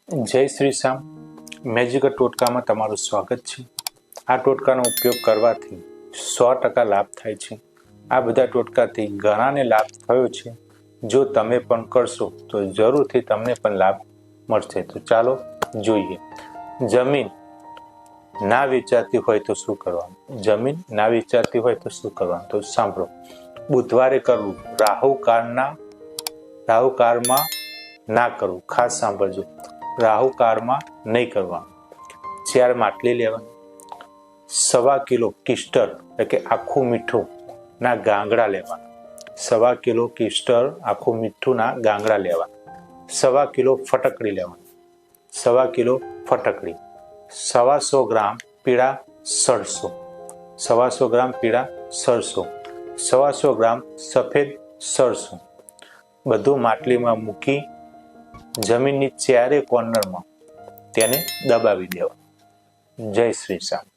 જય શ્રી શ્યામ. મેજિકલ ટોટકામાં તમારું સ્વાગત છે. આ ટોટકાનો ઉપયોગ કરવાથી 100% લાભ થાય છે. આ બધા ટોટકાથી ઘણાને લાભ થયો છે. જો તમે પણ કરશો તો જરૂરથી તમને પણ લાભ મળશે. તો ચાલો જોઈએ. જમીન ના વેચાતી હોય તો શું કરવાનું? જમીન ના વેચાતી હોય તો શું કરવાનું? તો સાંભળો. બુધવારે કરવું. રાહુકાળમાં ના કરવું. ખાસ સાંભળજો. રાહુકાળમાં નહીં કરવાનું. 4 માટલી લેવાની. 1.25 કિલો કિસ્ટર એટલે કે આખું મીઠું ના ગાંગડા લેવાના. 1.25 કિલો કિસ્ટર આખું મીઠું ના ગાંગડા લેવાના. 1.25 કિલો ફટકડી લેવાની. 1.25 કિલો ફટકડી. 125 ગ્રામ પીળા સરસો. 125 ગ્રામ પીળા સરસો. 125 ગ્રામ સફેદ સરસો. બધું માટલીમાં મૂકી જમીનની ચારે કોર્નરમાં તેને દબાવી દેવા. જય શ્રી શ્યામ.